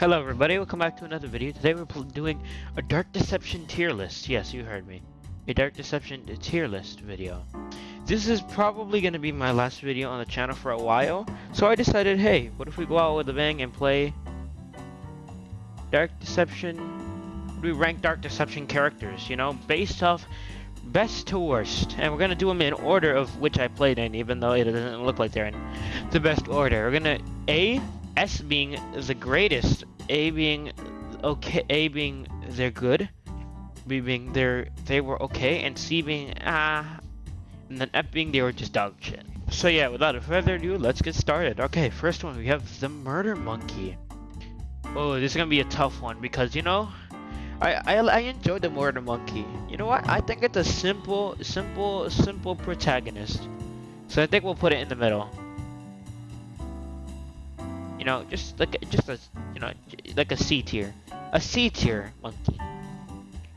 Hello everybody, welcome back to another video. Today we're doing a Dark Deception tier list. Yes, you heard me. A Dark Deception tier list video. This is probably going to be my last video on the channel for a while. So I decided, hey, what if we go out with a bang and play Dark Deception? We rank Dark Deception characters, you know, based off best to worst. And we're going to do them in order of which I played in, even though it doesn't look like they're in the best order. We're going to S being the greatest, A being okay, A being they're good, B being they were okay, and C being and then F being they were just dog shit. So yeah, without further ado, let's get started. Okay, first one we have the Murder Monkey. Oh, this is gonna be a tough one because you know, I enjoyed the Murder Monkey. You know what? I think it's a simple protagonist. So I think we'll put it in the middle. You know, just a you know, like a C tier monkey.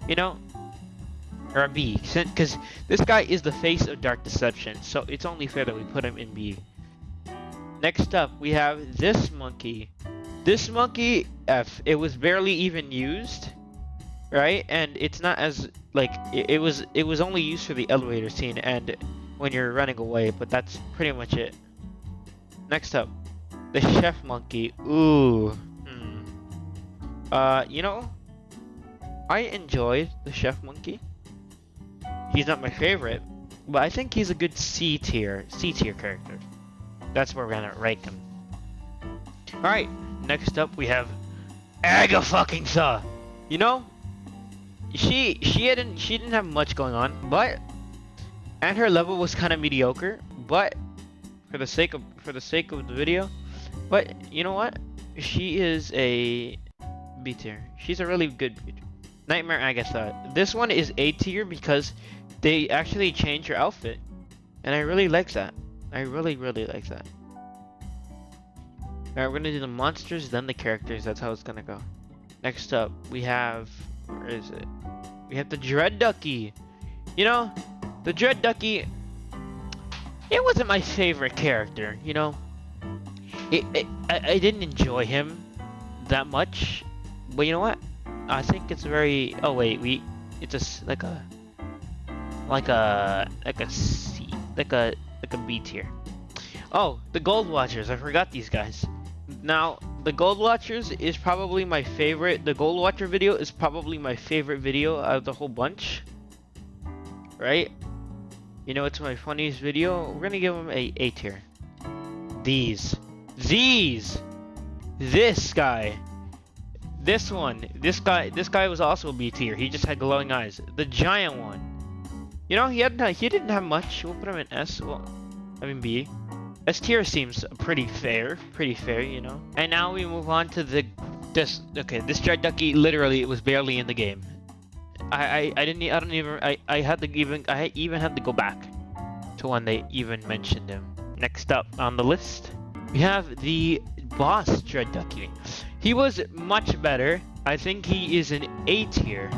You know, or a B, because this guy is the face of Dark Deception, so it's only fair that we put him in B. Next up, we have this monkey. This monkey F. It was barely even used, right? And it's not as like it was only used for the elevator scene and when you're running away, but that's pretty much it. Next up, the Chef Monkey. Ooh. You know, I enjoyed the Chef Monkey. He's not my favorite, but I think he's a good C tier character. That's where we're gonna rank him. Alright, next up we have Agatha. You know, she didn't have much going on, but and her level was kind of mediocre, but for the sake of the video. But you know what? She is a B tier. She's a really good B tier. Nightmare Agatha. This one is A tier because they actually changed her outfit, and I really like that. I really like that. Alright, we're gonna do the monsters, then the characters. That's how it's gonna go. Next up, we have where is it? We have the Dread Ducky. You know, the Dread Ducky. It wasn't my favorite character. You know. I didn't enjoy him that much, but you know what? I think it's very. Oh wait, it's like a C, like a B tier. Oh, the Gold Watchers. I forgot these guys. Now the Gold Watchers is probably my favorite. The Gold Watcher video is probably my favorite video out of the whole bunch. Right? You know, it's my funniest video. We're gonna give them a A tier. This guy, this guy was also a B tier. He just had glowing eyes. The giant one, you know, he didn't have much. We'll put him in S. Well, I mean B. S tier seems pretty fair, you know. And now we move on to this Dread Ducky. Literally, it was barely in the game. I even had to go back to when they even mentioned him. Next up on the list, we have the Boss Dread Ducky. He was much better. I think he is an A tier.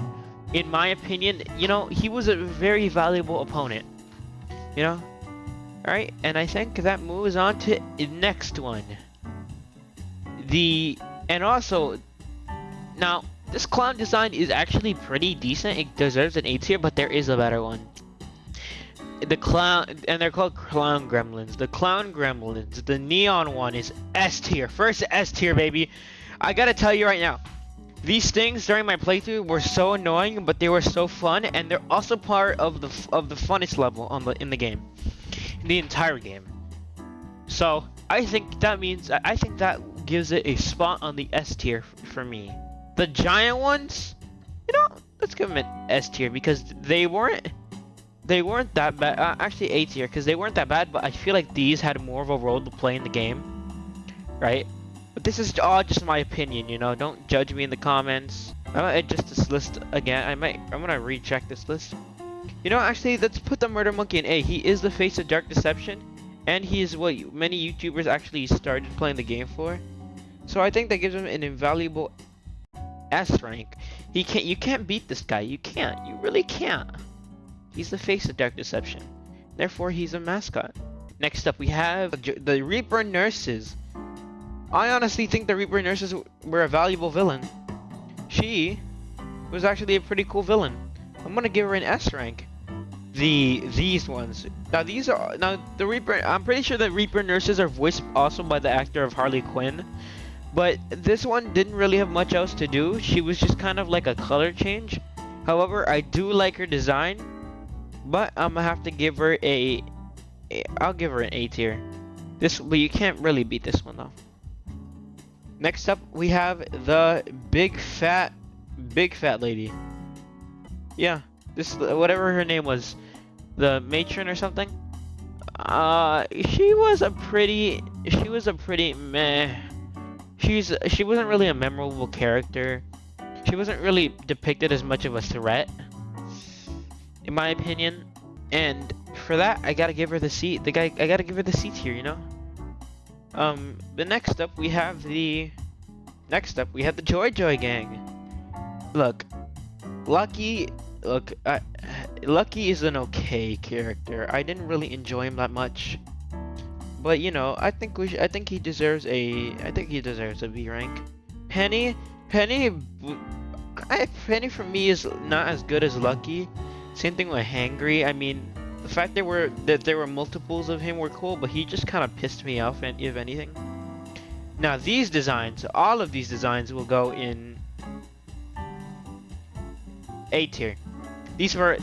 In my opinion, you know, he was a very valuable opponent. You know? Alright, and I think that moves on to the next one. And also, now, this clown design is actually pretty decent. It deserves an A tier, but there is a better one. The clown, and they're called clown gremlins. The clown gremlins, the neon one is S tier. First S tier, baby. I gotta tell you right now, these things during my playthrough were so annoying, but they were so fun, and they're also part of the funnest level in the game, in the entire game. So I think that gives it a spot on the S tier for me. The giant ones, you know, let's give them an S tier because they weren't that bad. Actually A tier because they weren't that bad, but I feel like these had more of a role to play in the game, right? But this is all just my opinion, you know. Don't judge me in the comments. I might adjust this list again. I'm gonna recheck this list. You know, actually, let's put the Murder Monkey in A. He is the face of Dark Deception, and he is what many YouTubers actually started playing the game for. So I think that gives him an invaluable S rank. You can't beat this guy. You really can't. He's the face of Dark Deception. Therefore, he's a mascot. Next up, we have the Reaper Nurses. I honestly think the Reaper nurses were a valuable villain. She was actually a pretty cool villain. I'm gonna give her an S rank. These ones. Now the Reaper. I'm pretty sure the Reaper nurses are voiced also by the actor of Harley Quinn. But this one didn't really have much else to do. She was just kind of like a color change. However, I do like her design, but I'm gonna have to give her I'll give her an A tier. But you can't really beat this one though. Next up, we have the big fat lady. Yeah, this whatever her name was, the matron or something. She was a pretty meh. She wasn't really a memorable character. She wasn't really depicted as much of a threat, in my opinion. And for that, I gotta give her the C. I gotta give her the C tier, you know. The next up we have the Joy Joy gang. Look, Lucky is an okay character. I didn't really enjoy him that much. But you know, I think he deserves a B rank. Penny for me is not as good as Lucky. Same thing with Hangry. I mean, the fact there were multiples of him were cool, but he just kind of pissed me off, and if anything. Now these designs, all of these designs will go in A tier. These were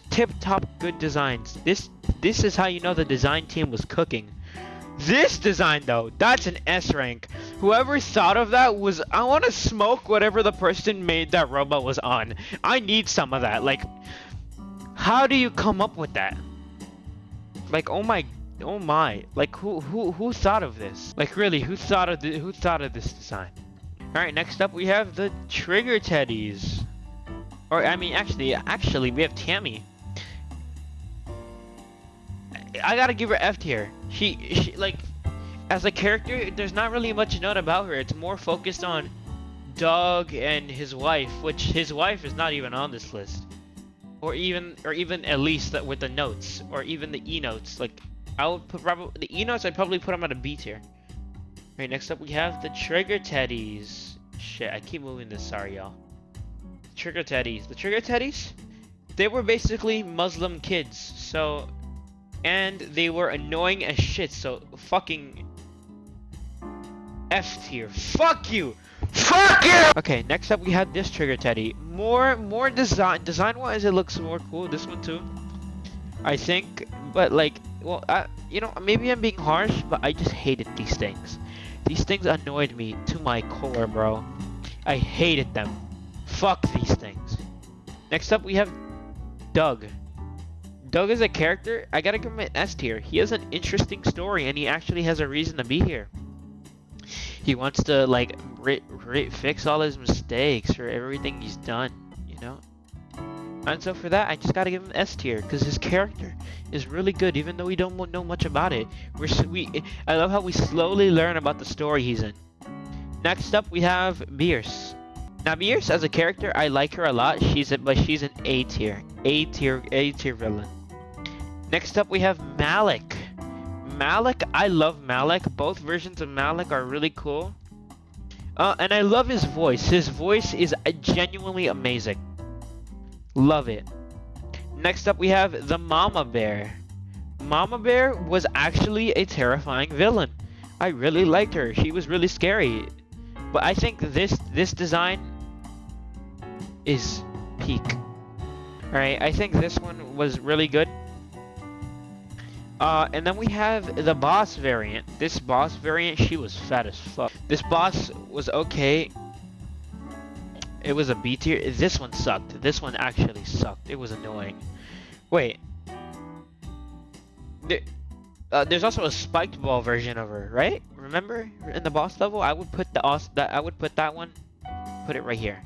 tip-top good designs. This is how you know the design team was cooking. This design though, that's an S rank. Whoever thought of that I want to smoke whatever the person made that robot was on. I need some of that. Like, how do you come up with that? Like, oh my, like who thought of this? Like really, who thought of this design? All right, next up we have the Trigger Teddies. Or I mean, actually, we have Tammy. I gotta give her F tier. She like, as a character, there's not really much known about her. It's more focused on Doug and his wife, which his wife is not even on this list, or even at least with the notes, or even the E notes. Like, I would put the E notes. I'd probably put them at a B tier. Right, next up we have the Trigger Teddies. Shit, I keep moving this. Sorry, y'all. Trigger Teddies. The Trigger Teddies, they were basically Muslim kids. So, and they were annoying as shit. So fucking F tier. Fuck you. Fuck you. Okay, next up we had this Trigger Teddy. More design wise, it looks more cool. This one too, I think. But like, well, you know, maybe I'm being harsh, but I just hated these things. These things annoyed me to my core, bro. I hated them. Fuck these things. Next up we have Doug. Doug is a character, I gotta give him an S tier. He has an interesting story and he actually has a reason to be here. He wants to like fix all his mistakes or everything he's done, you know? And so for that, I just gotta give him S tier because his character is really good, even though we don't know much about it. I love how we slowly learn about the story he's in. Next up, we have Bierce. Now Bierce as a character, I like her a lot. But she's an A tier villain. Next up, we have Malik. I love Malik. Both versions of Malik are really cool. And I love his voice. His voice is genuinely amazing. Love it. Next up, we have the Mama Bear. Mama Bear was actually a terrifying villain. I really liked her. She was really scary. But I think this design is peak. Alright, I think this one was really good. And then we have the boss variant. This boss variant, she was fat as fuck. This boss was okay. It was a B tier. This one sucked. This one actually sucked. It was annoying. Wait. There's also a spiked ball version of her, right? Remember in the boss level? I would put that one. Put it right here.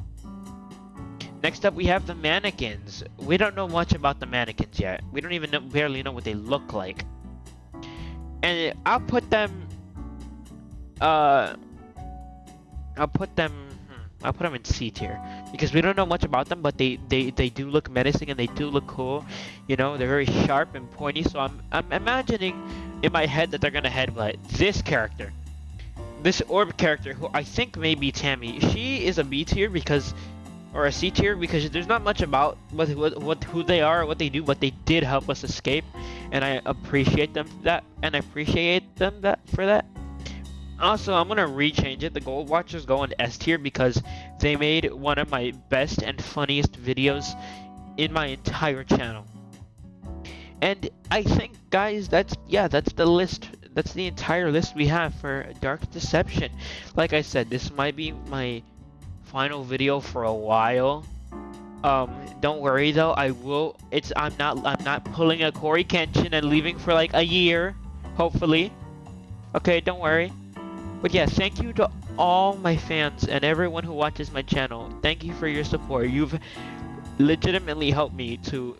Next up, we have the mannequins. We don't know much about the mannequins yet. We don't even barely know what they look like. And I'll put them in C tier because we don't know much about them, but they do look menacing and they do look cool. You know, they're very sharp and pointy. So I'm imagining in my head that they're gonna headbutt this character. this orb character, who I think may be Tammy, she is a B tier because, or a C tier, because there's not much about who they are, what they do, but they did help us escape, and I appreciate them for that, and I appreciate them for that. Also, I'm gonna rechange it. The Gold Watchers go in S tier because they made one of my best and funniest videos in my entire channel. And I think, guys, that's the list. That's the entire list we have for Dark Deception. Like I said, this might be my final video for a while. Don't worry though. I'm not pulling a Corey Kenshin and leaving for like a year, hopefully. Okay, don't worry. But yeah, thank you to all my fans and everyone who watches my channel. Thank you for your support. You've legitimately helped me to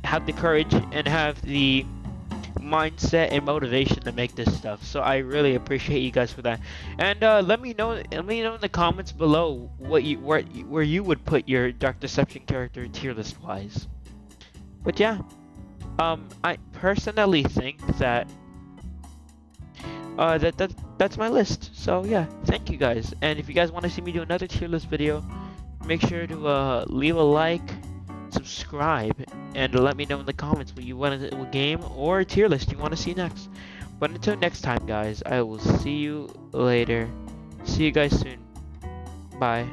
have the courage and have the mindset and motivation to make this stuff. So I really appreciate you guys for that. And let me know in the comments below what where you would put your Dark Deception character tier list wise. But yeah, I personally think that that's my list. So yeah, thank you guys. And if you guys want to see me do another tier list video, make sure to leave a like, subscribe, and let me know in the comments what game or tier list you want to see next. But until next time, guys, I will see you later. See you guys soon. Bye.